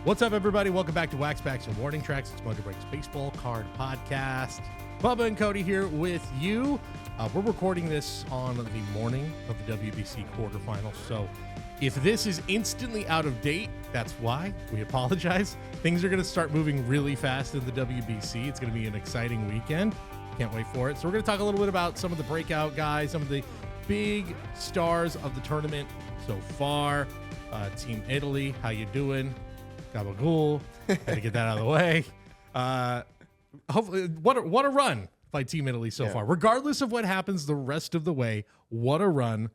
What's up, everybody? Welcome back to Wax Packs and Warning Tracks. It's Mojobreak's Baseball Card Podcast. Bubba and Cody here with you. We're recording this on the morning of the WBC quarterfinals. So if this is instantly out of date, that's why. We apologize. Things are going to start moving really fast in the WBC. It's going to be an exciting weekend. Can't wait for it. So we're going to talk a little bit about some of the breakout guys, some of the big stars of the tournament so far. Team Italy, how you doing? Gabagool. Had to get that out of the way. Hopefully, what a run by Team Italy so far. Regardless of what happens the rest of the way, what a run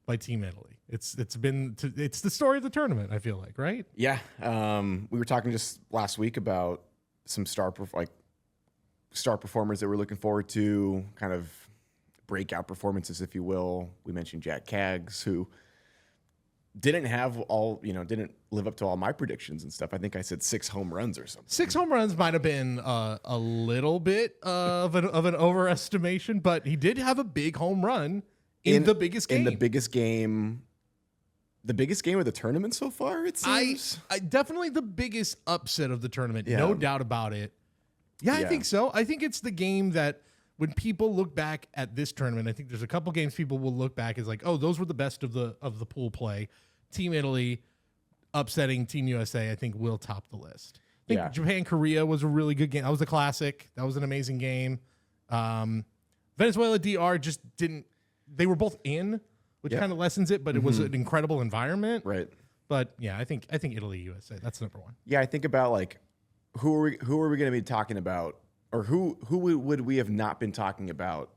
by Team Italy. It's the story of the tournament, I feel like, right? Yeah. We were talking just last week about some star performers that we're looking forward to, kind of breakout performances, if you will. We mentioned Jack Kaggs, who didn't live up to all my predictions and stuff. I think I said 6 home runs or something. 6 home runs might have been a little bit of an overestimation, but he did have a big home run in the biggest game. In the biggest game of the tournament so far, it seems. I definitely the biggest upset of the tournament, no doubt about it. Yeah, I think so. I think it's the game that when people look back at this tournament, I think there's a couple games people will look back as like, oh, those were the best of the pool play. Team Italy upsetting Team USA, I think, will top the list. I think Japan-Korea was a really good game. That was a classic. That was an amazing game. Venezuela-DR just didn't – they were both in, which kind of lessens it, but it was an incredible environment. Right. But, yeah, I think Italy-USA, that's number one. Yeah, I think about, like, who are we going to be talking about, or who would we have not been talking about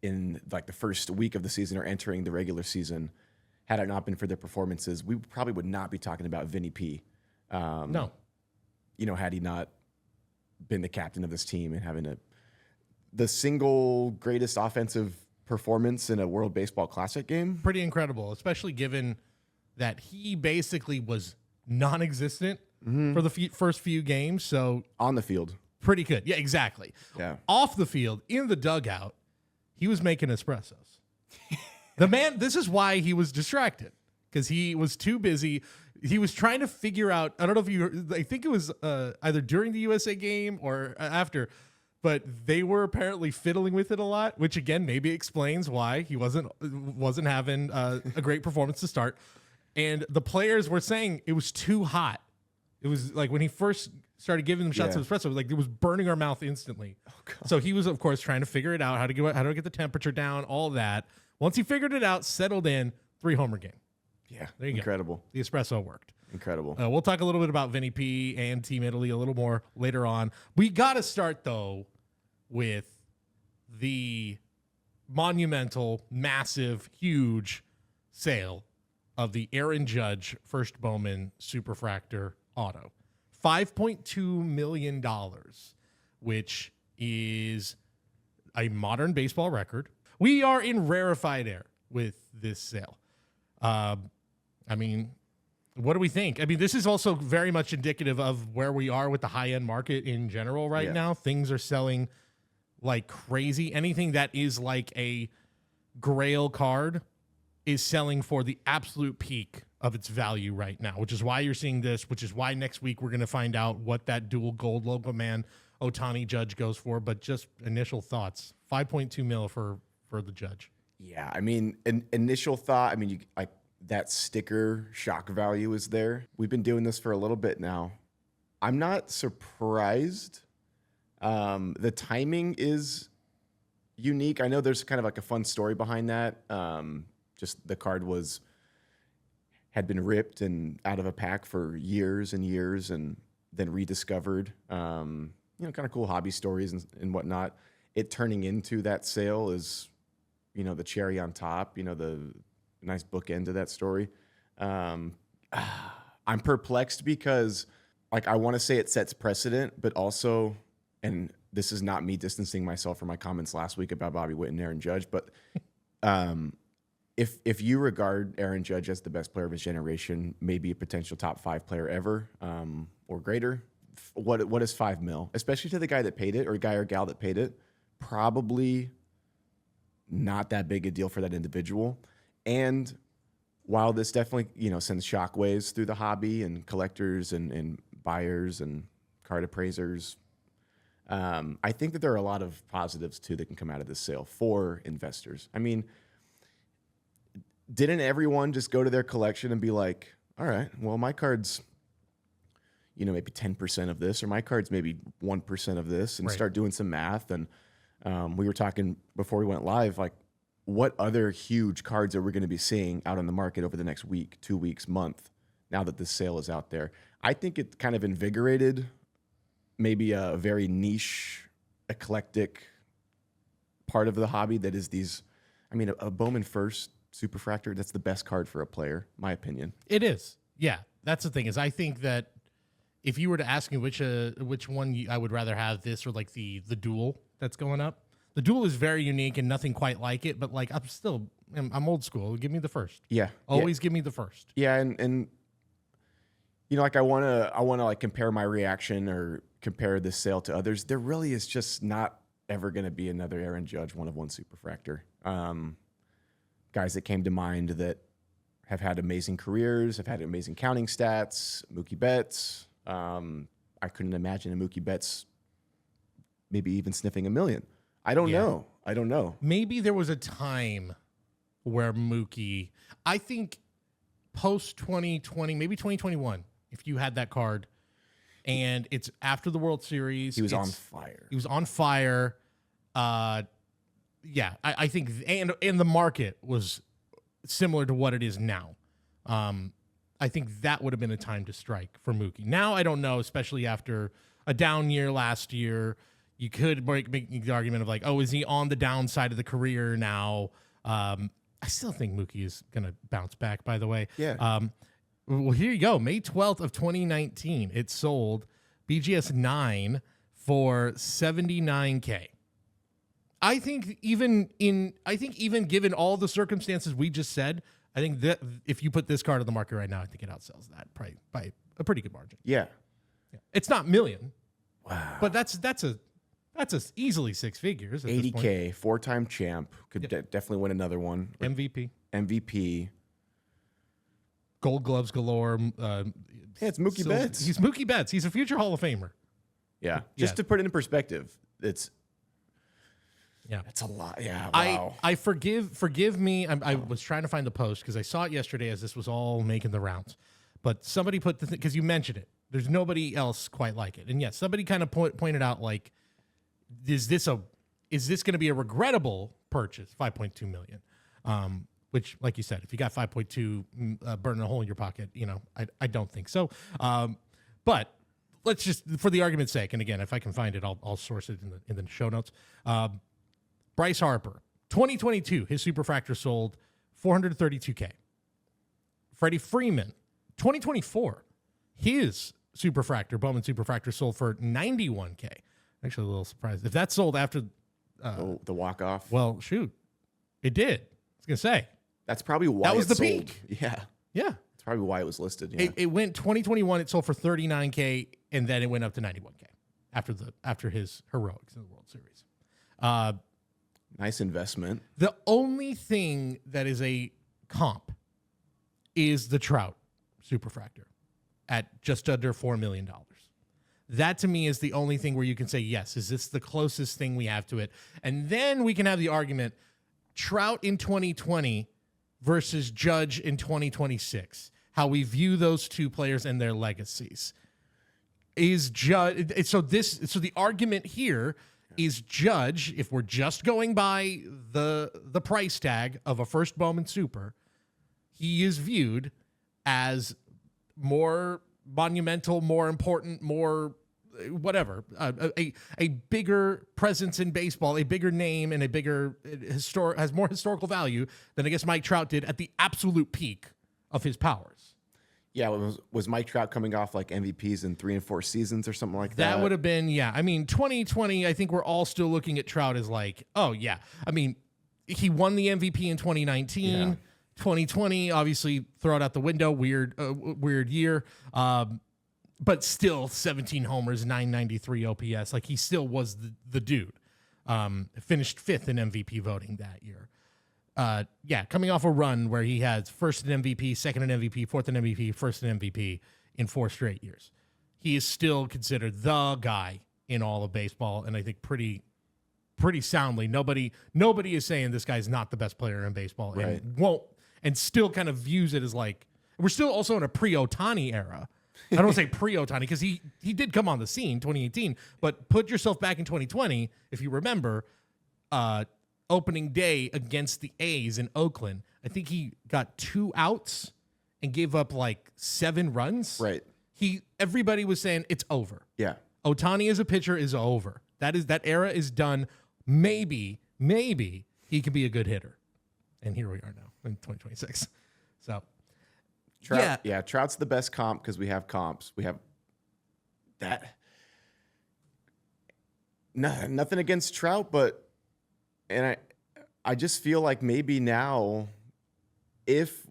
in, like, the first week of the season or entering the regular season had it not been for their performances? We probably would not be talking about Vinny P. No. Had he not been the captain of this team and having the single greatest offensive performance in a World Baseball Classic game. Pretty incredible, especially given that he basically was non-existent for the first few games. So on the field. Pretty good. Yeah, exactly. Yeah. Off the field, in the dugout, he was making espressos. The man, this is why he was distracted, because he was too busy. He was trying to figure out, I don't know if I think it was either during the USA game or after, but they were apparently fiddling with it a lot, which again, maybe explains why he wasn't having a great performance to start. And the players were saying it was too hot. It was like when he first started giving them shots of espresso, it was like it was burning our mouth instantly. Oh, so he was, of course, trying to figure it out, how to get the temperature down, all that. Once he figured it out, settled in, 3-homer game. Yeah, there you incredible. Go. The espresso worked. Incredible. We'll talk a little bit about Vinny P and Team Italy a little more later on. We got to start, though, with the monumental, massive, huge sale of the Aaron Judge first Bowman Superfractor auto. $5.2 million, which is a modern baseball record. We are in rarefied air with this sale. I mean, what do we think? I mean, this is also very much indicative of where we are with the high-end market in general right now. Things are selling like crazy. Anything that is like a grail card is selling for the absolute peak of its value right now, which is why you're seeing this, which is why next week we're going to find out what that dual gold logo man Ohtani Judge goes for. But just initial thoughts, $5.2 million for the Judge. Yeah, I mean, initial thought, I mean, like that sticker shock value is there. We've been doing this for a little bit now. I'm not surprised. The timing is unique. I know there's kind of like a fun story behind that. Just the card had been ripped and out of a pack for years and years and then rediscovered. Kind of cool hobby stories and whatnot. It turning into that sale is, the cherry on top, the nice bookend to that story. I'm perplexed because, like, I want to say it sets precedent, but also, and this is not me distancing myself from my comments last week about Bobby Witt and Aaron Judge, but if you regard Aaron Judge as the best player of his generation, maybe a potential top 5 player ever or greater, what is $5 million? Especially to the guy that paid it, or guy or gal that paid it, probably not that big a deal for that individual. And while this definitely, sends shockwaves through the hobby and collectors and buyers and card appraisers. I think that there are a lot of positives too that can come out of this sale for investors. I mean, didn't everyone just go to their collection and be like, all right, well, my card's, maybe 10% of this, or my card's maybe 1% of this, and start doing some math. And we were talking before we went live, like, what other huge cards are we going to be seeing out on the market over the next week, 2 weeks, month, now that this sale is out there? I think it kind of invigorated maybe a very niche, eclectic part of the hobby that is these. I mean, a Bowman First Superfractor, that's the best card for a player, my opinion. It is. Yeah, that's the thing is I think that if you were to ask me which one I would rather have, this or like the duel that's going up, the duel is very unique and nothing quite like it. But like I'm old school. Give me the first. Yeah, always give me the first. Yeah, and like I wanna like compare my reaction or compare this sale to others. There really is just not ever going to be another Aaron Judge 1/1 Superfractor. Guys that came to mind that have had amazing careers, have had amazing counting stats. Mookie Betts. I couldn't imagine a Mookie Betts maybe even sniffing $1 million. I don't know. Maybe there was a time where Mookie, I think post 2020, maybe 2021, if you had that card and it's after the World Series. He was on fire. He was on fire. Yeah, I think, and the market was similar to what it is now. I think that would have been a time to strike for Mookie. Now, I don't know, especially after a down year last year. You could make the argument of like, oh, is he on the downside of the career now? I still think Mookie is going to bounce back, by the way. Yeah. Well, here you go. May 12th of 2019, it sold BGS 9 for $79K. I think even given all the circumstances we just said, I think that if you put this card on the market right now, I think it outsells that probably by a pretty good margin. Yeah. It's not million. Wow. But that's easily six figures. At $80K, 4-time champ, could definitely win another one. MVP. Gold gloves galore. It's Mookie Betts. He's Mookie Betts. He's a future Hall of Famer. Yeah. Just to put it in perspective, it's a lot. Yeah. Wow. I forgive me. I was trying to find the post because I saw it yesterday as this was all making the rounds. But somebody put because you mentioned it. There's nobody else quite like it. And yes, somebody kind of pointed out like, is this going to be a regrettable purchase? 5.2 million. Which, like you said, if you got 5.2 burning a hole in your pocket, I don't think so. But let's just, for the argument's sake, and again, if I can find it, I'll source it in the show notes. Bryce Harper, 2022, his Superfractor sold $432K. Freddie Freeman, 2024, his Superfractor, Bowman Superfractor, sold for $91K. Actually, a little surprised. If that sold after the walk-off. Well, shoot, it did. I was going to say. That's probably why that was the sold. peak. Yeah. Yeah. That's probably why it was listed. Yeah. It went 2021, it sold for $39K, and then it went up to $91K after his heroics in the World Series. Nice investment. The only thing that is a comp is the Trout Superfractor at just under $4 million. That to me is the only thing where you can say, yes, is this the closest thing we have to it? And then we can have the argument, Trout in 2020 versus Judge in 2026, how we view those two players and their legacies. Is Judge, so the argument here is Judge, if we're just going by the price tag of a first Bowman Super, he is viewed as more monumental, more important, more whatever, a bigger presence in baseball, a bigger name, and a bigger has more historical value than I guess Mike Trout did at the absolute peak of his powers. Yeah, was Mike Trout coming off like MVPs in 3 and 4 seasons or something like that? That would have been, yeah. I mean, 2020, I think we're all still looking at Trout as like, oh yeah. I mean, he won the MVP in 2019. Yeah. 2020, obviously, throw it out the window. Weird year. But still 17 homers, 993 OPS. Like he still was the dude. Finished 5th in MVP voting that year. Coming off a run where he had first in MVP, second in MVP, fourth in MVP, first in MVP in 4 straight years. he is still considered the guy in all of baseball, and I think pretty soundly. Nobody is saying this guy's not the best player in baseball, Right. and still kind of views it as like we're still also in a pre-Ohtani era. I don't want to say pre-Ohtani because he did come on the scene 2018, but put yourself back in 2020 if you remember. Opening day against the A's in Oakland, I think he got 2 outs and gave up like 7 runs. Right. Everybody was saying it's over. Yeah. Ohtani as a pitcher is over. That era is done. Maybe he can be a good hitter. And here we are now in 2026. So Trout, yeah, Trout's the best comp because we have comps. We have that. Nothing against Trout, and I just feel like maybe now, if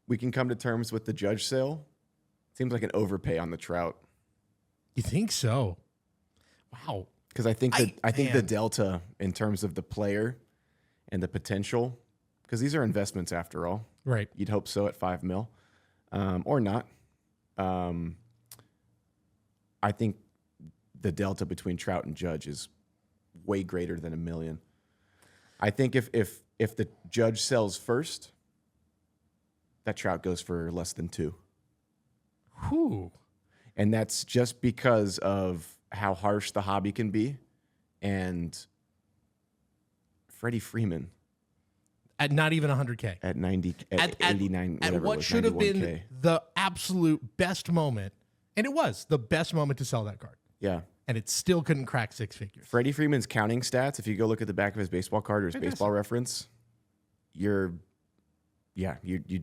we can come to terms with the Judge sale, it seems like an overpay on the Trout. You think so? Wow. Because I think the delta in terms of the player and the potential, because these are investments after all. Right. You'd hope so at $5 million, or not. I think the delta between Trout and Judge is way greater than $1 million. I think if the Judge sells first, that Trout goes for less than 2. Whew. And that's just because of how harsh the hobby can be. And Freddie Freeman At not even 100K. at 90, at 89, at whatever what it was, should have 91K. been the absolute best moment, and it was the best moment to sell that card, Yeah. and it still couldn't crack 6 figures. Freddie Freeman's counting stats, if you go look at the back of his baseball card or his Fantastic. baseball reference, you'd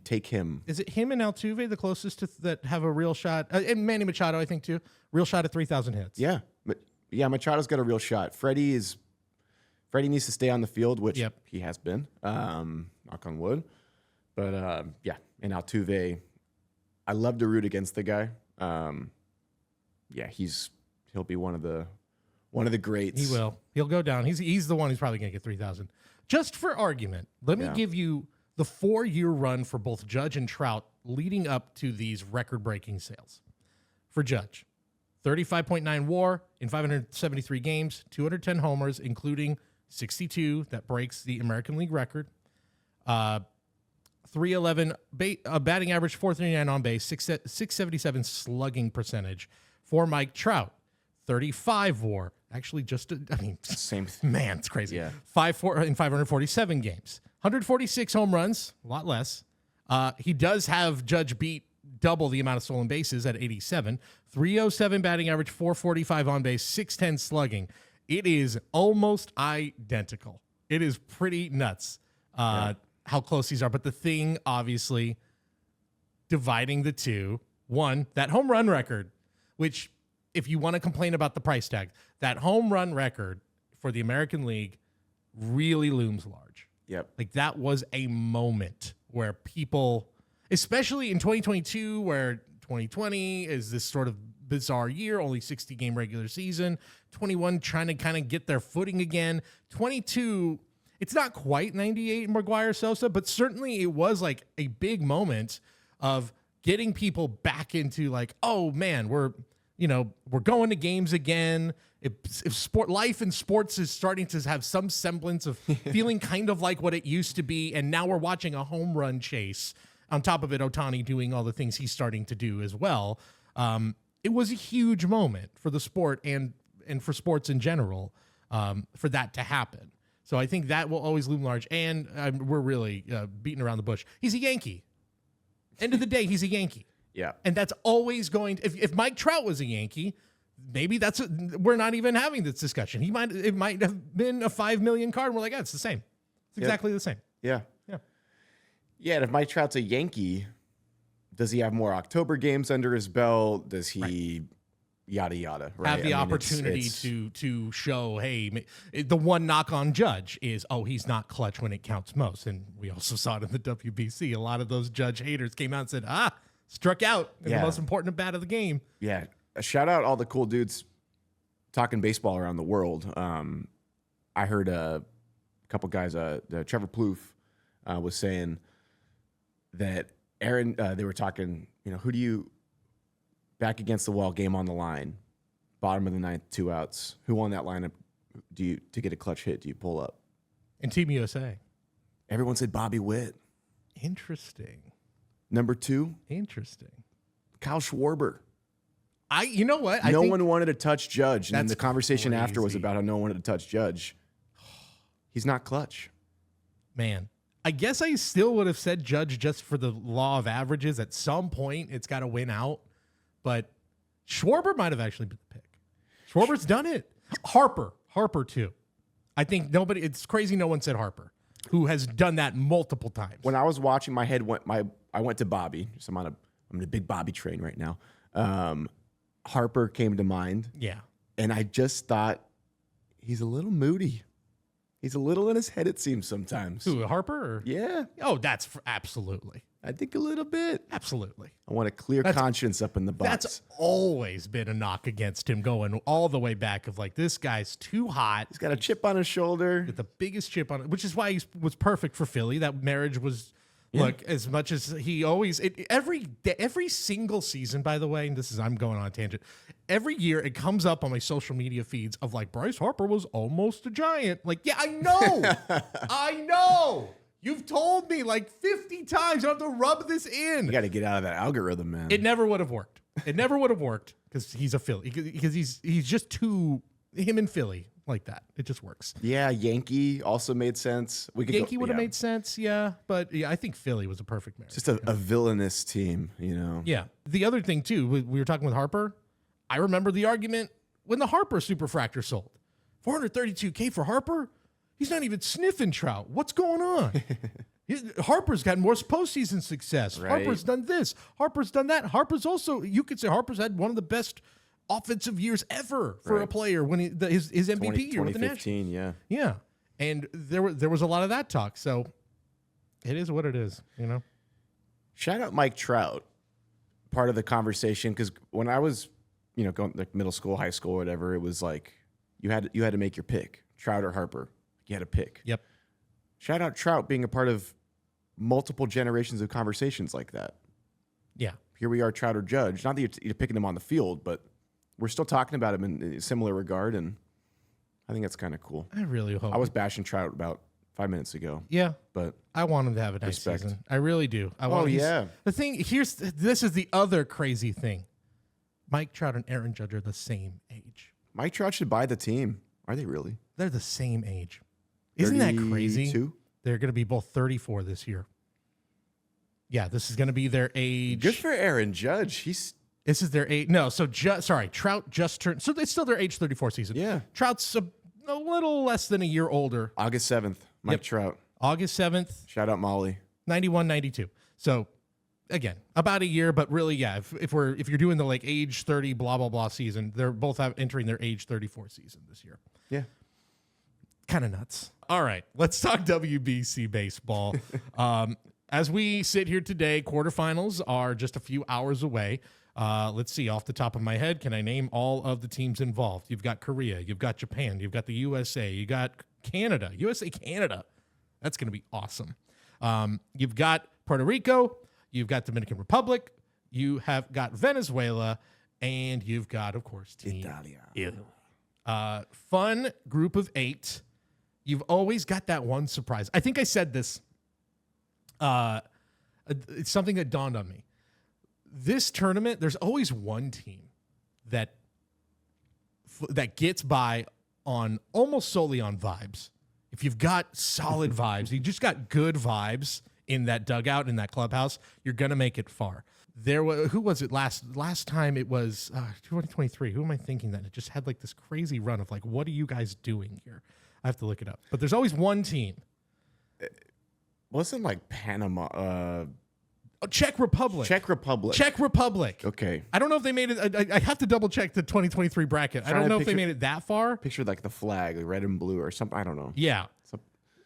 take him. Is it him and Altuve the closest to that have a real shot? And Manny Machado, I think, too. Real shot at 3,000 hits. Yeah. Machado's got a real shot. Freddie needs to stay on the field, which Yep. he has been, knock on wood. But, and Altuve, I love to root against the guy. He'll be one of the greats. He will. He'll go down. He's the one who's probably going to get 3,000. Just for argument, let me give you the 4-year run for both Judge and Trout leading up to these record-breaking sales. For Judge, 35.9 WAR in 573 games, 210 homers, including 62 that breaks the American League record. 311 batting average, 439 on base, 677 slugging percentage. For Mike Trout, 35 WAR. Actually, Same. Man, it's crazy. Yeah. 5-4 in 547 games. 146 home runs, a lot less. He does have Judge beat double the amount of stolen bases at 87. 307 batting average, 445 on base, 610 slugging. It is almost identical. It is pretty nuts how close these are. But the thing, obviously, dividing the two, one, that home run record, which if you want to complain about the price tag, that home run record for the American League really looms large. Yep. Like that was a moment where people, especially in 2022, where 2020 is this sort of bizarre year, only 60 game regular season, 21 trying to kind of get their footing again, 22, it's not quite 98 Maguire Sosa, but certainly it was like a big moment of getting people back into like, oh man, we're going to games again. If life in sports is starting to have some semblance of feeling kind of like what it used to be, and now we're watching a home run chase. On top of it, Ohtani doing all the things he's starting to do as well. It was a huge moment for the sport and for sports in general for that to happen. So I think that will always loom large. And we're really beating around the bush. He's a Yankee. End of the day, he's a Yankee. Yeah. And that's always going to, if Mike Trout was a Yankee, maybe we're not even having this discussion. It might have been a 5 million card. And we're like, it's the same. It's exactly the same. Yeah. Yeah. Yeah. And if Mike Trout's a Yankee, does he have more October games under his belt? Does he yada, yada, right? Have the opportunity to show, hey, the one knock on Judge is, he's not clutch when it counts most. And we also saw it in the WBC. A lot of those Judge haters came out and said, struck out in the most important at bat of the game. Yeah. Shout out all the cool dudes talking baseball around the world. I heard a couple guys, Trevor Plouffe was saying that Aaron, they were talking, who do you back against the wall, game on the line, bottom of the ninth, 2 outs. Who on that lineup to get a clutch hit? Do you pull up? In Team USA. Everyone said Bobby Witt. Interesting. Number 2, Interesting. Kyle Schwarber. You know what? No one wanted to touch Judge, and then That's the conversation after was crazy. about how no one wanted to touch Judge. He's not clutch. Man, I guess I still would have said Judge just for the law of averages. At some point, it's got to win out. But Schwarber might have actually been the pick. Schwarber's done it. Harper too. I think it's crazy no one said Harper, who has done that multiple times. When I was watching, I went to Bobby. So I'm in a big Bobby train right now. Harper came to mind. Yeah. And I just thought he's a little moody. He's a little in his head, it seems sometimes. Who, Harper? Or? Yeah. Oh, that's absolutely. I think a little bit. Absolutely. I want a clear conscience up in the box. That's always been a knock against him, going all the way back of like, this guy's too hot. He's got a chip on his shoulder. With the biggest chip on it, which is why he was perfect for Philly. That marriage was, look, as much as he always, every single season, by the way, and I'm going on a tangent, every year it comes up on my social media feeds of like, Bryce Harper was almost a Giant. Like, yeah, I know. I know. You've told me like 50 times. You don't have to rub this in. You got to get out of that algorithm, man. It never would have worked. It never would have worked because he's a Philly. Because he's just too, him and Philly like that. It just works. Yeah, Yankee also made sense. Yankee would have made sense, yeah. But yeah, I think Philly was a perfect marriage. Just a villainous team, you know. Yeah. The other thing too, we were talking with Harper. I remember the argument when the Harper Superfractor sold. $432K for Harper? He's not even sniffing Trout. What's going on? Harper's got more postseason success. Right. Harper's done this. Harper's done that. Harper's also, you could say Harper's had one of the best offensive years ever for a player when his MVP year with the Nationals. 2015, yeah. Yeah. And there was a lot of that talk. So it is what it is, you know? Shout out Mike Trout, part of the conversation, because when I was, going like middle school, high school, whatever, it was like you had to make your pick, Trout or Harper. You had to pick. Yep. Shout out Trout being a part of multiple generations of conversations like that. Yeah. Here we are, Trout or Judge. Not that you're picking him on the field, but we're still talking about him in a similar regard, and I think that's kind of cool. I really hope. I was bashing Trout about 5 minutes ago. Yeah. But I want him to have a nice respect. season. I really do. Yeah. The thing, this is the other crazy thing. Mike Trout and Aaron Judge are the same age. Mike Trout should buy the team. Are they really? They're the same age. Isn't that crazy? 32? They're going to be both 34 this year. Yeah, this is going to be their age. Good for Aaron Judge. This is their age. No, so Trout just turned. So it's still their age 34 season. Yeah. Trout's a little less than a year older. August 7th, Mike Trout. August 7th, Shout out Molly. 91, 92. So again, about a year, but really, yeah. If you're doing the like age 30 blah blah blah season, they're both entering their age 34 season this year. Yeah. Kind of nuts. All right, let's talk WBC baseball. As we sit here today, quarterfinals are just a few hours away. Let's see, off the top of my head, can I name all of the teams involved? You've got Korea, you've got Japan, you've got the USA, you got Canada, Canada. That's going to be awesome. You've got Puerto Rico, you've got Dominican Republic, you have got Venezuela, and you've got, of course, Team Italy. Fun group of 8. You've always got that one surprise. I think I said this. It's something that dawned on me. This tournament, there's always one team that gets by on almost solely on vibes. If you've got solid vibes, you just got good vibes in that dugout, in that clubhouse, you're going to make it far. Who was it last time? It was 2023. Who am I thinking that? It just had like this crazy run of like, what are you guys doing here? I have to look it up. But there's always one team. Wasn't like Panama. Czech Republic. Czech Republic. Okay. I don't know if they made it. I have to double check the 2023 bracket. I don't know if they made it that far. Picture like the flag, red and blue or something. I don't know. Yeah.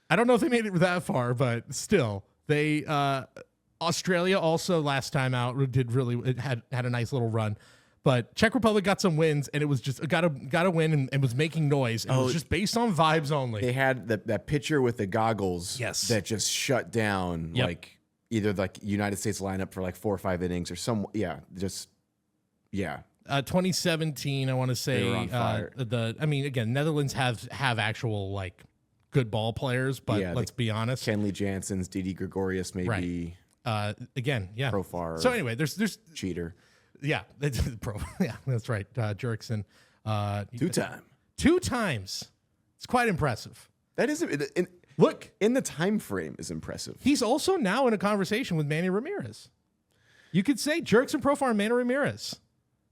I don't know if they made it that far, but still. They Australia also last time out had a nice little run. But Czech Republic got some wins, and it was just got a win and was making noise. And it was just based on vibes only. They had that pitcher with the goggles that just shut down like either like United States lineup for like 4 or 5 innings or Yeah. 2017, I want to say. They were on fire. Again, Netherlands have actual like good ball players, but let's be honest. Kenley Janssens, Didi Gregorius, maybe. Right. Again, yeah. Profar. So anyway, there's cheater. Yeah, yeah, that's right. Jurickson. 2 times. It's quite impressive. That is look in the time frame is impressive. He's also now in a conversation with Manny Ramirez. You could say Jurickson, Profar, and Manny Ramirez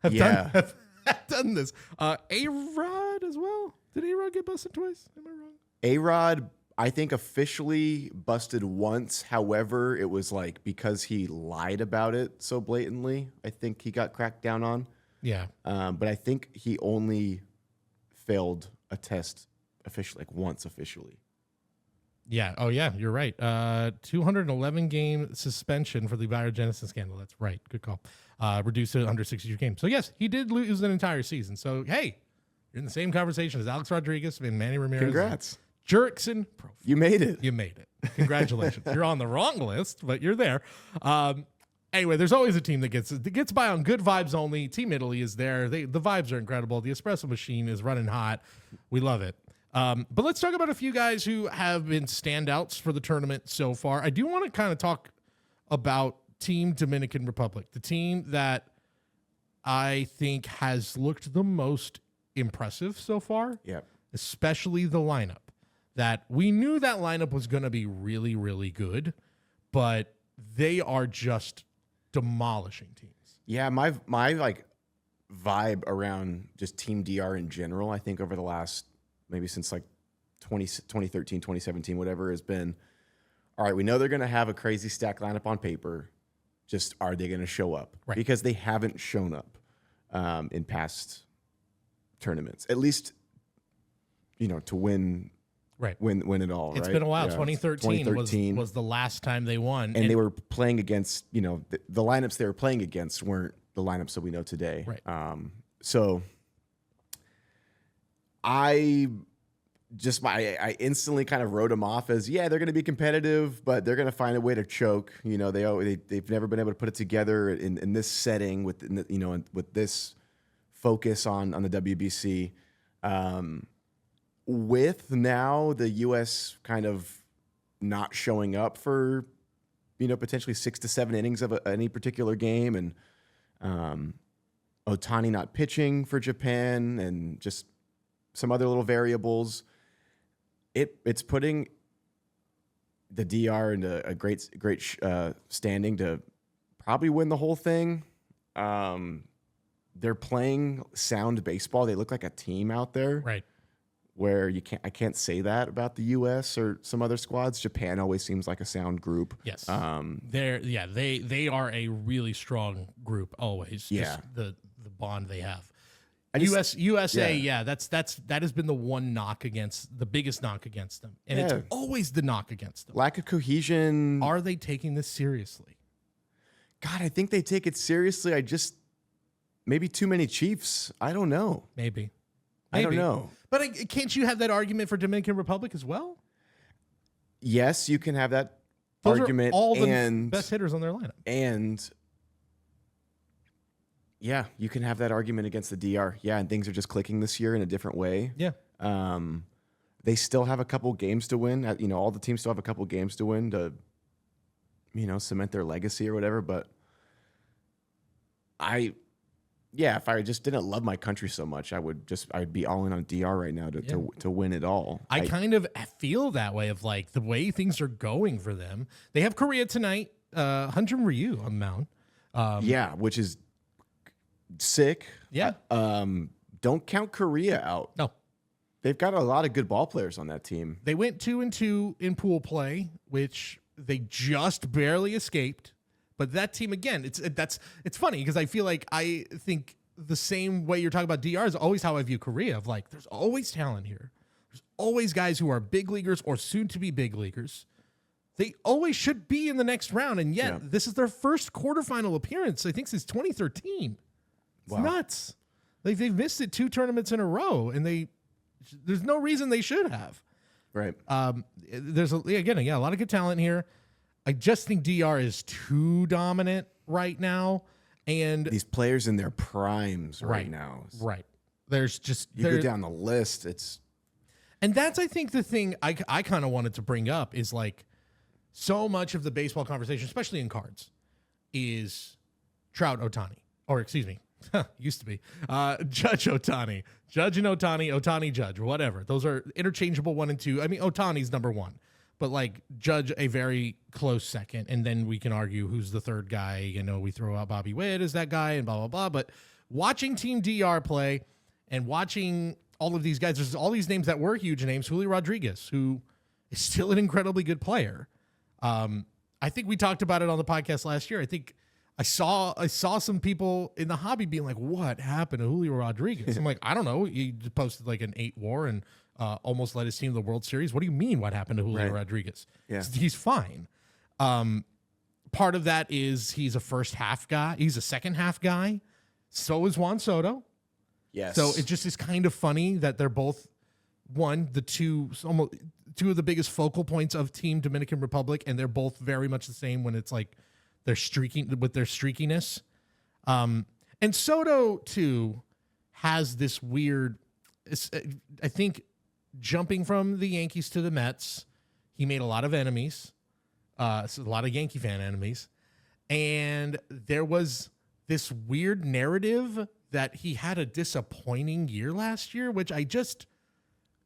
have done this. A-Rod as well. Did A-Rod get busted twice? Am I wrong? A-Rod, I think, officially busted once. However, it was like because he lied about it so blatantly. I think he got cracked down on. Yeah. But I think he only failed a test officially, like once officially. Yeah. Oh, yeah. You're right. 211 game suspension for the biogenesis scandal. That's right. Good call. Reduced to under 62 games. So yes, he did lose an entire season. So hey, you're in the same conversation as Alex Rodriguez and Manny Ramirez. Congrats. Jurickson. You made it. You made it. Congratulations. You're on the wrong list, but you're there. Anyway, there's always a team that gets by on good vibes only. Team Italy is there. The vibes are incredible. The espresso machine is running hot. We love it. But let's talk about a few guys who have been standouts for the tournament so far. I do want to kind of talk about Team Dominican Republic, the team that I think has looked the most impressive so far. Yeah. Especially the lineup. That we knew that lineup was going to be really, really good, but they are just demolishing teams. Yeah, my like vibe around just Team DR in general, I think over the last maybe since like 2013, 2017, whatever, has been, all right, we know they're going to have a crazy stack lineup on paper. Just are they going to show up? Right. Because they haven't shown up in past tournaments, at least, to win. Right. Win it all. It's right? been a while. Yeah. 2013 was the last time they won. And they were playing against, the lineups they were playing against weren't the lineups that we know today. Right. So I instantly kind of wrote them off as, they're going to be competitive, but they're going to find a way to choke. They've never been able to put it together in this setting with this focus on the WBC. With now the U.S. kind of not showing up for, potentially 6 to 7 innings of any particular game, and Ohtani not pitching for Japan, and just some other little variables, it's putting the DR into a great standing to probably win the whole thing. They're playing sound baseball. They look like a team out there. Right. Where I can't say that about the U.S. or some other squads. Japan always seems like a sound group. Yes, they are a really strong group always. Yeah, just the bond they have. USA, that has been the biggest knock against them, and it's always the knock against them. Lack of cohesion. Are they taking this seriously? God, I think they take it seriously. Maybe too many Chiefs. I don't know. Maybe. I don't know. But can't you have that argument for Dominican Republic as well? Yes, you can have that Those argument. Are all the best hitters on their lineup. And yeah, you can have that argument against the DR. Yeah, and things are just clicking this year in a different way. Yeah. They still have a couple games to win. All the teams still have a couple games to win to, cement their legacy or whatever. But if I just didn't love my country so much, I'd be all in on DR right now to win it all. I kind of feel that way of like the way things are going for them. They have Korea tonight, Hyunjin Ryu on the mound. Which is sick. Yeah. Don't count Korea out. No. They've got a lot of good ball players on that team. They went 2-2 in pool play, which they just barely escaped. But that team, again, it's funny because I think the same way you're talking about DR is always how I view Korea, of like, there's always talent here. There's always guys who are big leaguers or soon to be big leaguers. They always should be in the next round. And yet this is their first quarterfinal appearance, I think, since 2013. It's nuts. They've missed it 2 tournaments in a row, and there's no reason they should have. Right. There's a lot of good talent here. I just think DR is too dominant right now. And these players in their primes right now. Right. There's just you go down the list. And that's, I think, the thing I kind of wanted to bring up is like so much of the baseball conversation, especially in cards, is Trout Ohtani, or excuse me, used to be Judge Ohtani, Judge and Ohtani, Ohtani Judge, whatever. Those are interchangeable 1 and 2. I mean, Ohtani's number 1, but like Judge a very close second, and then we can argue who's the third guy. You know, we throw out Bobby Witt as that guy, and blah blah blah. But watching Team DR play and watching all of these guys, there's all these names that were huge names. Julio Rodriguez, who is still an incredibly good player. I think we talked about it on the podcast last year. I think I saw some people in the hobby being like, what happened to Julio Rodriguez? I'm like, I don't know. He posted like an 8 WAR and almost led his team to the World Series. What do you mean what happened to Julio Rodriguez? Yeah. He's fine. Part of that is he's a first half guy. He's a second half guy. So is Juan Soto. Yes. So it just is kind of funny that they're both two of the biggest focal points of Team Dominican Republic, and they're both very much the same when it's like they're streaking with their streakiness. And Soto too has this weird, I think, jumping from the Yankees to the Mets, he made a lot of enemies, so a lot of Yankee fan enemies, and there was this weird narrative that he had a disappointing year last year, which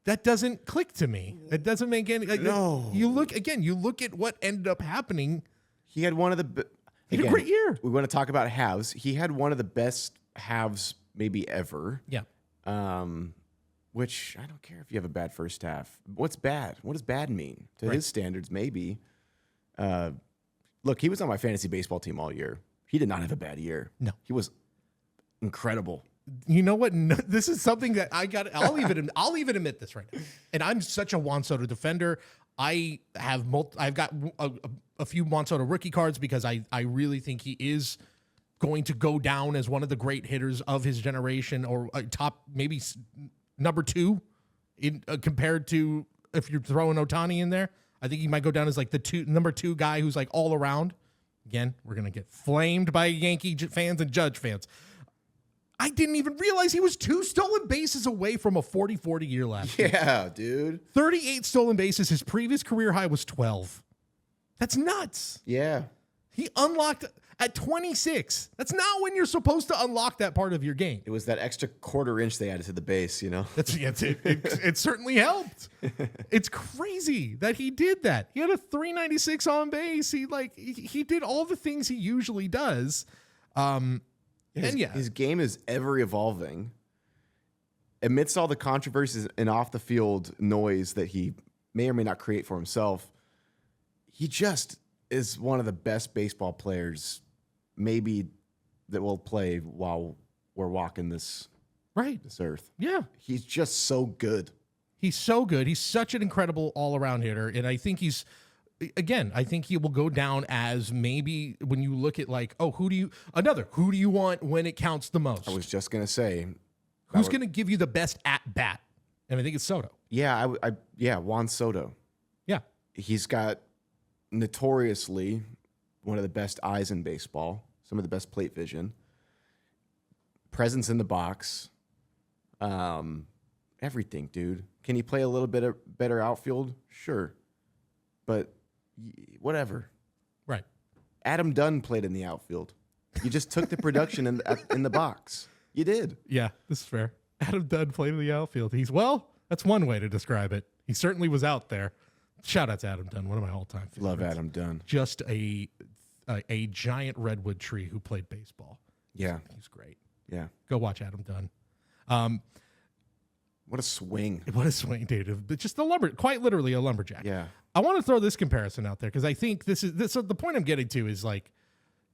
that doesn't click to me. It doesn't make any. No. You look at what ended up happening. He had one of the. He had a great year. We want to talk about halves. He had one of the best halves maybe ever. Yeah. Which I don't care if you have a bad first half. What's bad? What does bad mean to his standards? Maybe. Look, he was on my fantasy baseball team all year. He did not have a bad year. No, he was incredible. You know what? No, this is something that I'll even admit this right now. And I'm such a Juan Soto defender. I've got a few Juan Soto rookie cards because I really think he is going to go down as one of the great hitters of his generation, or top maybe number 2 in compared to if you're throwing Ohtani in there. I think he might go down as like the number 2 guy who's like all around. Again, we're going to get flamed by Yankee fans and Judge fans. I didn't even realize he was 2 stolen bases away from a 40-40 year last year. Yeah, dude. 38 stolen bases. His previous career high was 12. That's nuts. Yeah. He unlocked at 26. That's not when you're supposed to unlock that part of your game. It was that extra quarter inch they added to the base, you know? It certainly helped. It's crazy that he did that. He had a 396 on base. He did all the things he usually does. His game is ever evolving. Amidst all the controversies and off the field noise that he may or may not create for himself, he just is one of the best baseball players maybe that will play while we're walking this earth. Yeah. He's just so good. He's so good. He's such an incredible all-around hitter. And I think I think he will go down as maybe when you look at like, who do you want when it counts the most? I was just going to say. Who's going to give you the best at-bat? And I think it's Soto. Yeah, Juan Soto. Yeah. He's got notoriously one of the best eyes in baseball, some of the best plate vision, presence in the box, everything, dude. Can he play a little bit better outfield? Sure. But whatever. Right. Adam Dunn played in the outfield. You just took the production in the box. You did. Yeah, this is fair. Adam Dunn played in the outfield. That's one way to describe it. He certainly was out there. Shout out to Adam Dunn, one of my all-time favorites. Love Adam Dunn. Just a giant redwood tree who played baseball. Yeah. He's great. Yeah. Go watch Adam Dunn. What a swing. What a swing, dude. Just quite literally a lumberjack. Yeah. I want to throw this comparison out there because I think so the point I'm getting to is like,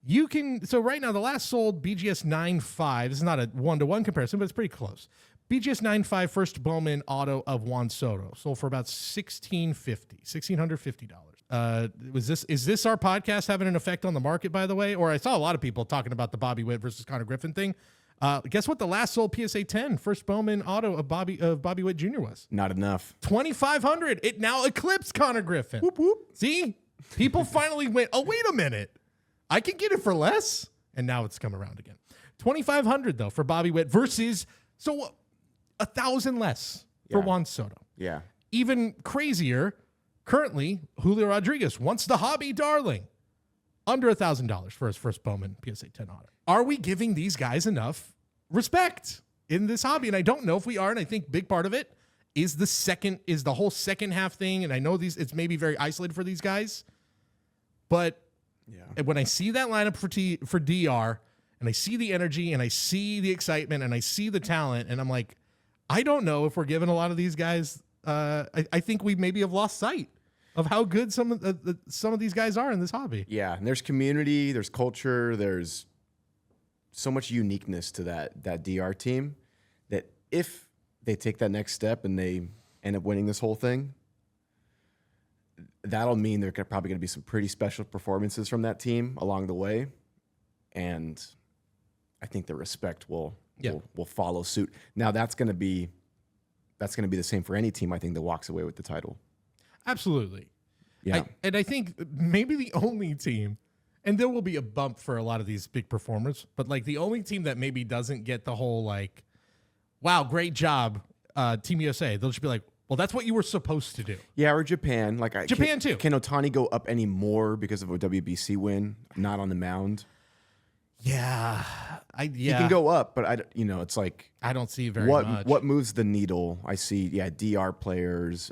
so right now the last sold BGS 9.5, this is not a one-to-one comparison, but it's pretty close. BGS 9.5 first Bowman auto of Juan Soto sold for about $1,650. Is this our podcast having an effect on the market, by the way? Or I saw a lot of people talking about the Bobby Witt versus Connor Griffin thing. Guess what the last sold PSA 10 first Bowman auto of Bobby Witt Jr. was? Not enough. $2,500. It now eclipsed Connor Griffin. Whoop, whoop. See? People finally went, oh, wait a minute. I can get it for less. and now it's come around again. $2,500 though for Bobby Witt versus 1,000 less for Juan Soto. Yeah. Even crazier, currently Julio Rodriguez, once the hobby darling, under $1,000 for his first Bowman PSA 10 auto. Are we giving these guys enough respect in this hobby? And I don't know if we are, and I think big part of it is the whole second half thing. And I know it's maybe very isolated for these guys, but when I see that lineup for DR, and I see the energy, and I see the excitement, and I see the talent, and I'm like, I don't know if we're giving a lot of these guys. I think we maybe have lost sight of how good some of these guys are in this hobby. Yeah, and there's community, there's culture, there's so much uniqueness to that DR team that if they take that next step and they end up winning this whole thing, that'll mean there are probably going to be some pretty special performances from that team along the way, and I think the respect will follow suit. Now that's going to be the same for any team, I think, that walks away with the title. Absolutely. Yeah. I think maybe the only team, and there will be a bump for a lot of these big performers, but like the only team that maybe doesn't get the whole like, wow, great job, Team USA. They'll just be like, well, that's what you were supposed to do. Yeah, or Japan. Japan too. Can Ohtani go up any more because of a WBC win, not on the mound? Yeah. He can go up, but it's like I don't see very much. What moves the needle? I see, DR players.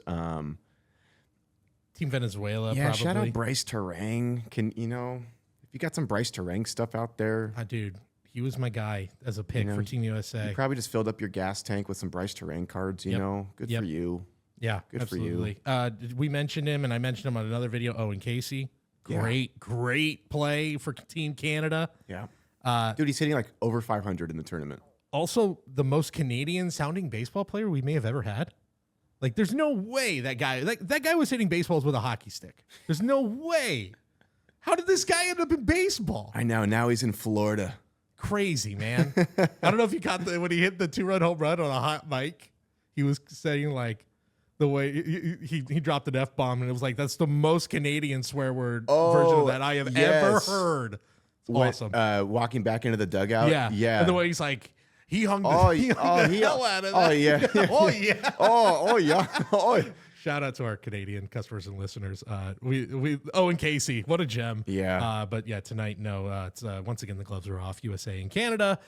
Team Venezuela, yeah, probably. Shout out Bryce Terang. If you got some Bryce Terang stuff out there. Dude, he was my guy as a pick for Team USA. You probably just filled up your gas tank with some Bryce Terang cards, Good for you. Yeah, good absolutely. For you. We mentioned him, and I mentioned him on another video, Owen Casey. Great play for Team Canada. Yeah. Dude, he's hitting like over 500 in the tournament. Also, the most Canadian-sounding baseball player we may have ever had. Like, there's no way that guy was hitting baseballs with a hockey stick. There's no way. How did this guy end up in baseball? I know. Now he's in Florida. Crazy, man. I don't know if you caught when he hit the 2-run home run on a hot mic. He was saying like the way he dropped an F-bomb, and it was like, that's the most Canadian swear word version of that I have ever heard. It's awesome. Walking back into the dugout. Yeah. And the way he's like, he hung the hell out of that. Oh, yeah. Oh, yeah. Oh. Shout out to our Canadian customers and listeners. Owen Casey, what a gem. Yeah. But yeah, tonight, no. It's once again the gloves are off. USA and Canada.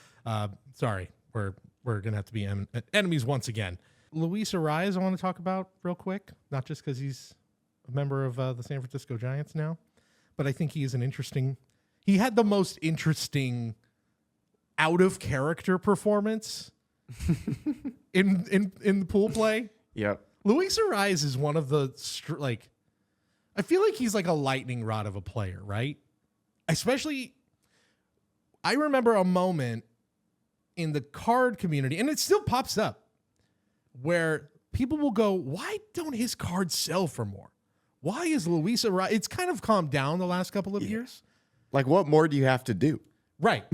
Sorry, we're gonna have to be enemies once again. Luis Arraez, I want to talk about real quick. Not just because he's a member of the San Francisco Giants now, but I think he is He had the most interesting out of character performance in the pool play. Yep. Luis Arraez is one of the I feel like he's like a lightning rod of a player, right? Especially, I remember a moment in the card community, and it still pops up, where people will go, why don't his cards sell for more? Why is Luis Arraez? It's kind of calmed down the last couple of years. Like, what more do you have to do? Right.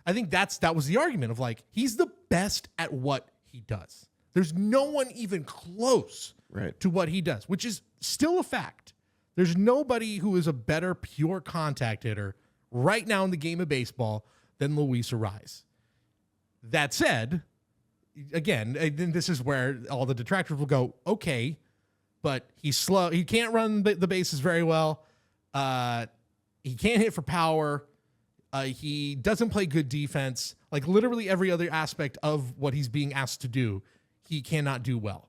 I think that was the argument of like, he's the best at what he does. There's no one even close to what he does, which is still a fact. There's nobody who is a better pure contact hitter right now in the game of baseball than Luis Arraez. That said, again, this is where all the detractors will go, okay, but he's slow. He can't run the bases very well. He can't hit for power. He doesn't play good defense. Like literally every other aspect of what he's being asked to do, he cannot do well.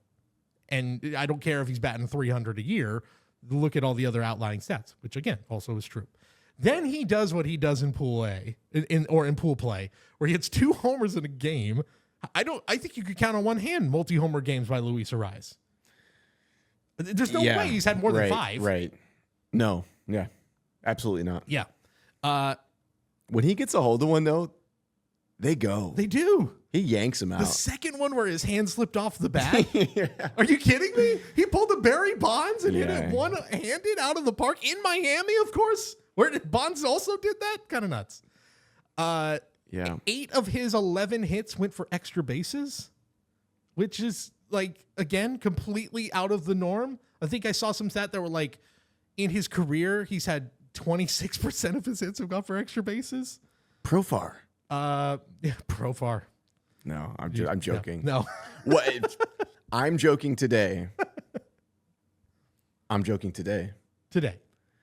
And I don't care if he's batting 300 a year. Look at all the other outlying stats, which again also is true. Then he does what he does in pool A, in pool play, where he hits 2 homers in a game. I think you could count on one hand multi-homer games by Luis Arraez. There's no way he's had more than 5. Right. No. Yeah. Absolutely not. Yeah. When he gets a hold of one, though, they go. They do. He yanks him out. The second one where his hand slipped off the bat. Are you kidding me? He pulled a Barry Bonds and hit it one-handed out of the park in Miami, of course. Where Bonds also did that? Kind of nuts. 8 of his 11 hits went for extra bases, which is, like, again, completely out of the norm. I think I saw some stat that were like, in his career, he's had 26% of his hits have gone for extra bases. Profar. Yeah, Profar. No, I'm joking. No. What? I'm joking today. I'm joking today. Today.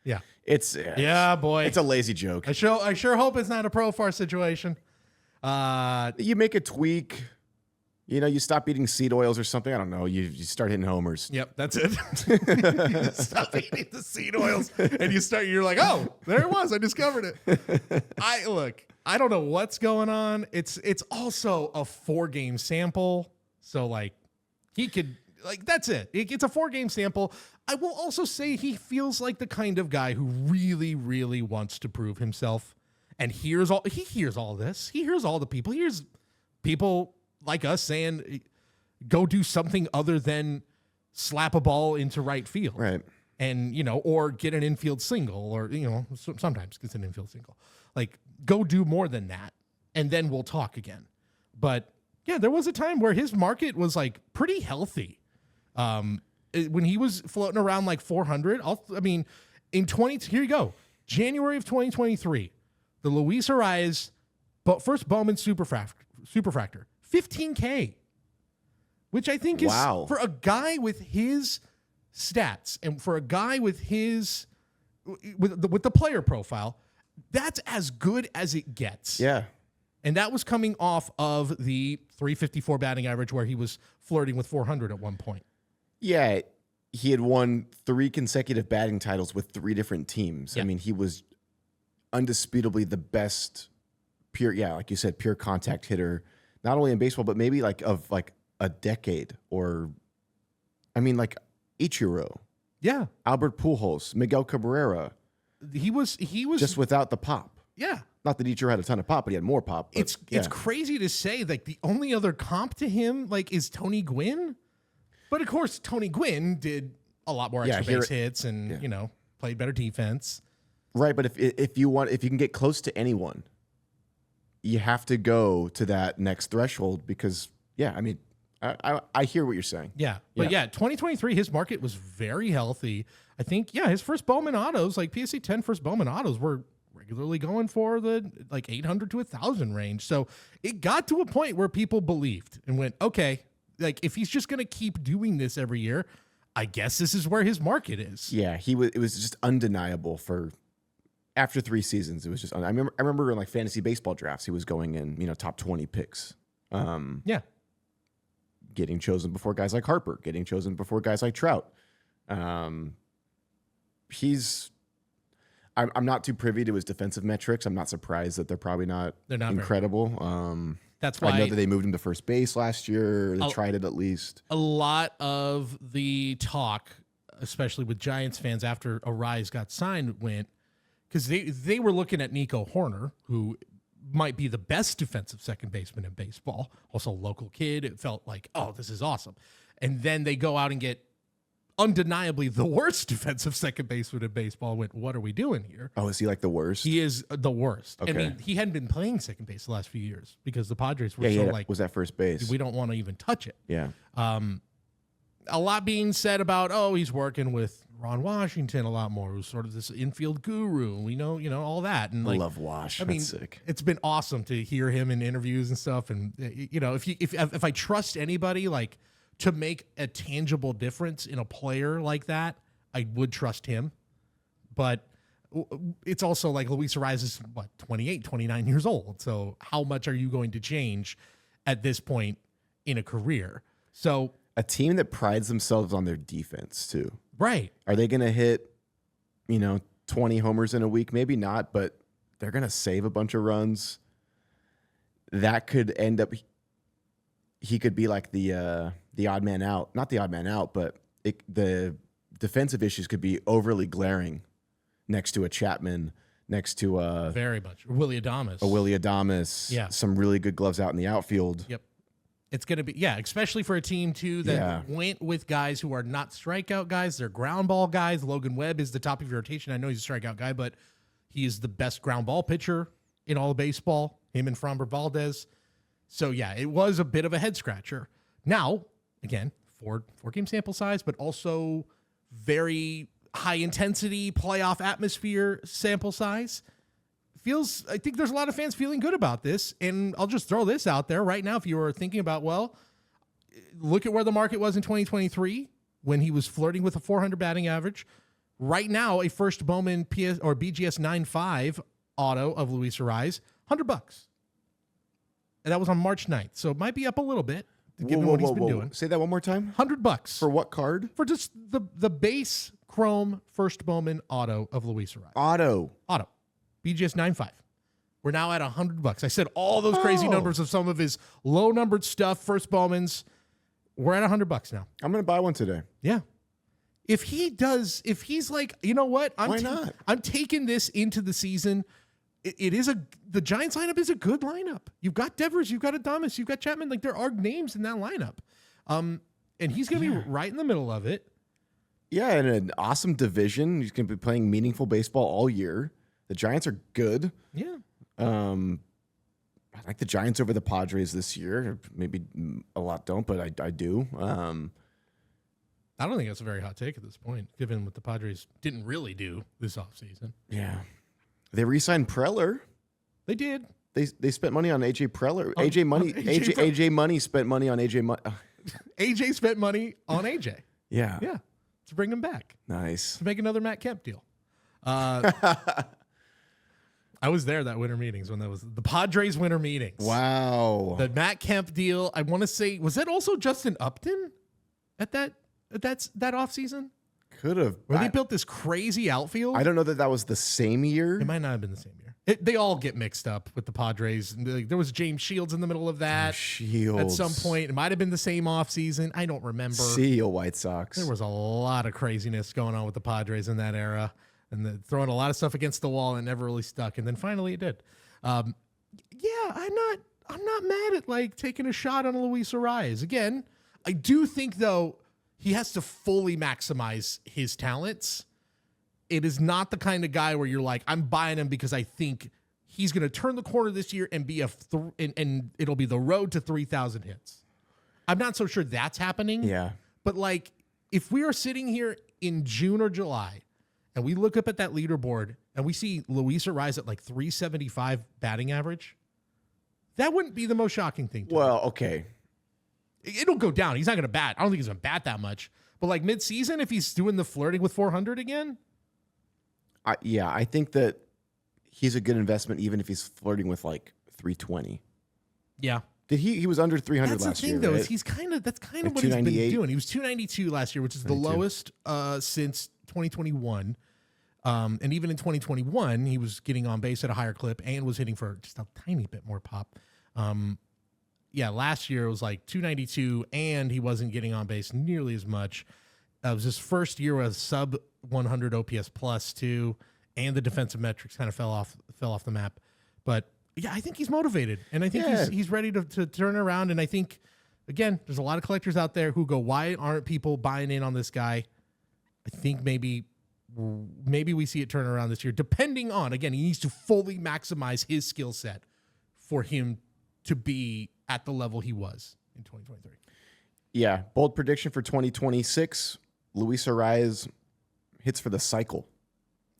Yeah. Yeah, boy. It's a lazy joke. I sure hope it's not a Profar situation. You make a tweak. You know, you stop eating seed oils or something. I don't know. You start hitting homers. Yep, that's it. You stop eating the seed oils and you're like, oh, there it was. I discovered it. I don't know what's going on. It's also a 4-game sample. So like he could, like, that's it. It's a 4-game sample. I will also say he feels like the kind of guy who really, really wants to prove himself and he hears all this. He hears all the people. He hears people like us saying, go do something other than slap a ball into right field. Right. And, or get an infield single or, sometimes it's an infield single. Like, go do more than that. And then we'll talk again. But yeah, there was a time where his market was like pretty healthy. When he was floating around like 400, here you go. January of 2023, the Luis Arraez first Bowman Superfractor, 15K, which I think is for a guy with his stats and for a guy with his with the player profile, that's as good as it gets. Yeah. And that was coming off of the 354 batting average where he was flirting with 400 at one point. Yeah. He had won 3 consecutive batting titles with 3 different teams. Yeah. I mean, he was undisputably the best like you said, pure contact hitter, not only in baseball, but maybe like of like a decade or, like Ichiro. Yeah. Albert Pujols, Miguel Cabrera. He was just without the pop. Yeah. Not that Ichiro had a ton of pop, but he had more pop. It's crazy to say like the only other comp to him like is Tony Gwynn. But of course, Tony Gwynn did a lot more extra base hits and, played better defense. Right. But if you can get close to anyone, you have to go to that next threshold because, I hear what you're saying. Yeah. But 2023, his market was very healthy. I think, his first Bowman autos, like PSA 10 first Bowman autos were regularly going for the like 800 to 1,000 range. So it got to a point where people believed and went, okay, like if he's just going to keep doing this every year, I guess this is where his market is. Yeah, it was just undeniable for after 3 seasons. It was just, I remember in like fantasy baseball drafts, he was going in, top 20 picks. Getting chosen before guys like Harper, getting chosen before guys like Trout. I'm not too privy to his defensive metrics. I'm not surprised that they're not incredible. That's why I know that they moved him to first base last year. They tried it at least. A lot of the talk, especially with Giants fans after Arraez got signed, went because they were looking at Nico Horner, who might be the best defensive second baseman in baseball. Also a local kid. It felt like, oh, this is awesome. And then they go out and get undeniably the worst defensive second baseman in baseball. Went, what are we doing here? Oh, is he like the worst? He is the worst. Okay. I mean, he hadn't been playing second base the last few years because the Padres were was at first base. We don't want to even touch it. Yeah. A lot being said about, he's working with Ron Washington a lot more, who's sort of this infield guru. We know, all that. And I love Wash. That's sick. It's been awesome to hear him in interviews and stuff. And if I trust anybody like to make a tangible difference in a player like that, I would trust him. But it's also like Luis Arraez is 28, 29 years old. So how much are you going to change at this point in a career? So a team that prides themselves on their defense too. Right. Are they going to hit, 20 homers in a week? Maybe not, but they're going to save a bunch of runs. That could end up, he could be like the odd man out. Not the odd man out, but the defensive issues could be overly glaring next to a Chapman, next to very much Willie Adames. A Willie Adames. Yeah. Some really good gloves out in the outfield. Yep. It's going to be, especially for a team, too, that went with guys who are not strikeout guys. They're ground ball guys. Logan Webb is the top of your rotation. I know he's a strikeout guy, but he is the best ground ball pitcher in all of baseball, him and Framber Valdez. So, it was a bit of a head-scratcher. Now, again, 4-game sample size, but also very high-intensity playoff atmosphere sample size. I think there's a lot of fans feeling good about this. And I'll just throw this out there right now. If you were thinking about, well, look at where the market was in 2023 when he was flirting with a 400 batting average. Right now, a first Bowman PS or BGS 9.5 auto of Luis Arraez, $100. And that was on March 9th. So it might be up a little bit given what he's been doing. Say that one more time. $100. For what card? For just the base chrome first Bowman auto of Luis Arraez. Auto. BGS 9.5. We're now at $100. I said all those crazy numbers of some of his low numbered stuff, first Bowmans. We're at $100 now. I'm going to buy one today. Yeah. If he's like, you know what? Why not? I'm taking this into the season. The Giants lineup is a good lineup. You've got Devers, you've got Adames, you've got Chapman. Like, there are names in that lineup. And he's going to be right in the middle of it. Yeah, in an awesome division. He's going to be playing meaningful baseball all year. The Giants are good. Yeah. I like the Giants over the Padres this year. Maybe a lot don't, but I do. I don't think that's a very hot take at this point, given what the Padres didn't really do this offseason. Yeah. They re-signed Preller. They did. They spent money on AJ Preller. AJ Money spent money on AJ Money. AJ spent money on AJ. Yeah. Yeah. To bring him back. Nice. To make another Matt Kemp deal. I was there that winter meetings when that was the Padres winter meetings. Wow. The Matt Kemp deal. I want to say, was that also Justin Upton at that offseason? Could have. Where they built this crazy outfield? I don't know that was the same year. It might not have been the same year. They all get mixed up with the Padres. There was James Shields in the middle of that. At some point. It might have been the same offseason. I don't remember. See you, White Sox. There was a lot of craziness going on with the Padres in that era. And throwing a lot of stuff against the wall and never really stuck. And then finally it did. I'm not mad at like taking a shot on Luis Arraez. Again, I do think though he has to fully maximize his talents. It is not the kind of guy where you're like, I'm buying him because I think he's going to turn the corner this year and be and it'll be the road to 3,000 hits. I'm not so sure that's happening. Yeah. But like, if we are sitting here in June or July and we look up at that leaderboard and we see Luis Arraez at like 375 batting average, that wouldn't be the most shocking thing to me. Well, okay. It'll go down. He's not going to bat. I don't think he's going to bat that much. But like mid-season, if he's doing the flirting with 400 again. I think that he's a good investment even if he's flirting with like 320. Yeah. He was under 300 last year. That's the thing, though, is that's kind of what he's been doing. He was 292 last year, which is the lowest since 2021. And even in 2021, he was getting on base at a higher clip and was hitting for just a tiny bit more pop. Last year it was like 292, and he wasn't getting on base nearly as much. It was his first year with sub 100 OPS plus too, and the defensive metrics kind of fell off the map. But yeah, I think he's motivated, and I think he's ready to turn it around. And I think, again, there's a lot of collectors out there who go, why aren't people buying in on this guy? I think maybe we see it turn around this year, depending on, again, he needs to fully maximize his skill set for him to be at the level he was in 2023. Yeah. Bold prediction for 2026. Luis Arraez hits for the cycle.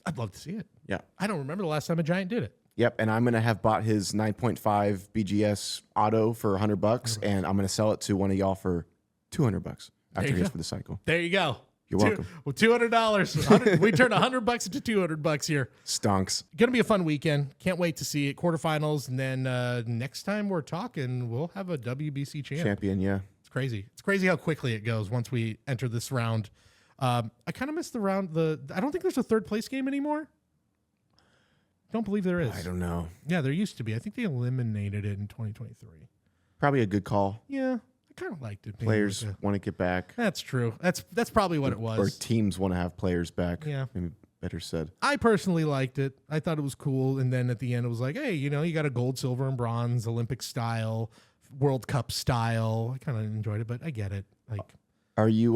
I'd love to see it. Yeah. I don't remember the last time a Giant did it. Yep. And I'm going to have bought his 9.5 BGS auto for $100, and I'm going to sell it to one of y'all for $200 after he hits for the cycle. There you go. You're welcome. $200. We turned $100 into $200 here. Stonks. Gonna be a fun weekend. Can't wait to see it. Quarterfinals, and then next time we're talking, we'll have a WBC champion. Yeah, it's crazy. It's crazy how quickly it goes once we enter this round. I kind of missed the round. I don't think there's a third place game anymore. Don't believe there is. I don't know. Yeah, there used to be. I think they eliminated it in 2023. Probably a good call. Yeah. Kind of liked it. Players want to get back. That's true. That's probably what it was. Or teams want to have players back. Yeah. Maybe better said. I personally liked it. I thought it was cool. And then at the end, it was like, hey, you got a gold, silver, and bronze, Olympic style, World Cup style. I kind of enjoyed it, but I get it. Like, are you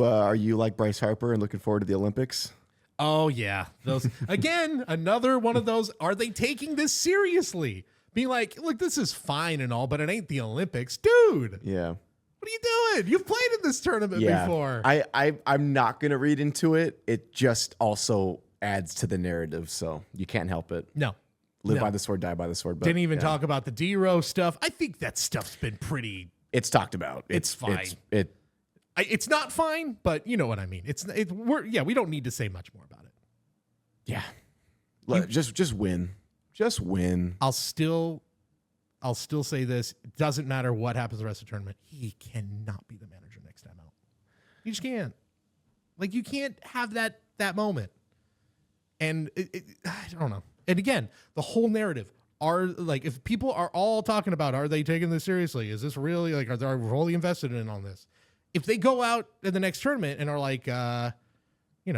like Bryce Harper and looking forward to the Olympics? Oh yeah, those again. Another one of those. Are they taking this seriously? Being like, look, this is fine and all, but it ain't the Olympics, dude. Yeah. What are you doing? You've played in this tournament before. I'm not going to read into it. It just also adds to the narrative, so you can't help it. No. live by the sword, die by the sword. But didn't even talk about the D-Row stuff. I think that stuff's been pretty. It's talked about. It's fine. It's not fine, but you know what I mean. We don't need to say much more about it. Yeah. Just win. Just win. I'll still say this. It doesn't matter what happens the rest of the tournament. He cannot be the manager next time out. You just can't. Like, you can't have that moment. And I don't know. And again, the whole narrative if people are all talking about, are they taking this seriously? Is this really are they fully invested in on this? If they go out in the next tournament and are like, I don't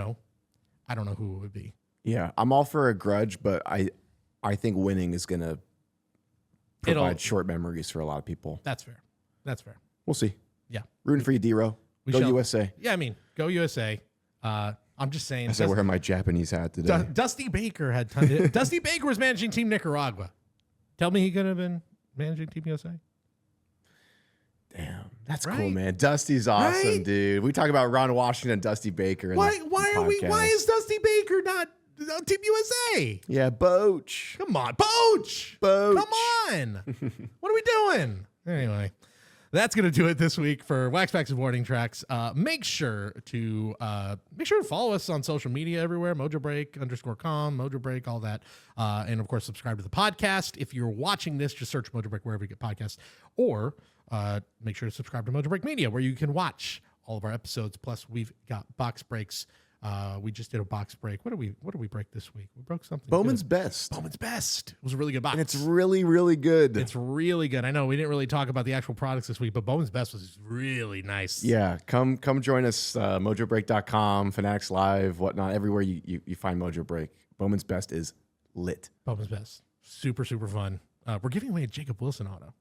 know who it would be. Yeah, I'm all for a grudge, but I think winning is going to provide short memories for a lot of people. That's fair. We'll see. Yeah. Rooting for you, D-Row. Go USA. Yeah, I mean, go USA. I'm just saying. I wear my Japanese hat today. Dusty Baker Dusty Baker was managing Team Nicaragua. Tell me he could have been managing Team USA. Damn, that's cool, man. Dusty's awesome, dude. We talk about Ron Washington and Dusty Baker. Why is Dusty Baker not on Team USA? Yeah, Boach. Come on, Boach. Come on. What are we doing? Anyway, that's gonna do it this week for Wax Packs and Warning Tracks. Make sure to follow us on social media everywhere. Mojobreak _com, Mojobreak, all that, and of course subscribe to the podcast. If you're watching this, just search Mojobreak wherever you get podcasts, or make sure to subscribe to Mojobreak Media, where you can watch all of our episodes. Plus, we've got box breaks. We just did a box break. What did we break this week? We broke something. Bowman's Best. It was a really good box. And it's really, really good. It's really good. I know we didn't really talk about the actual products this week, but Bowman's Best was really nice. Yeah, come join us. Mojobreak.com, Fanatics Live, whatnot. Everywhere you find Mojobreak. Bowman's Best is lit. Bowman's Best, super fun. We're giving away a Jacob Wilson auto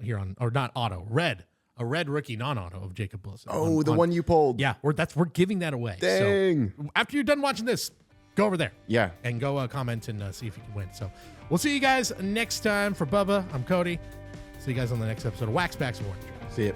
here on, or not auto, a red rookie non-auto of Jacob Wilson. Oh, the one you pulled. Yeah, we're giving that away. Dang. So after you're done watching this, go over there. Yeah. And go comment and see if you can win. So we'll see you guys next time. For Bubba, I'm Cody. See you guys on the next episode of Wax Packs and Warning Tracks. See ya.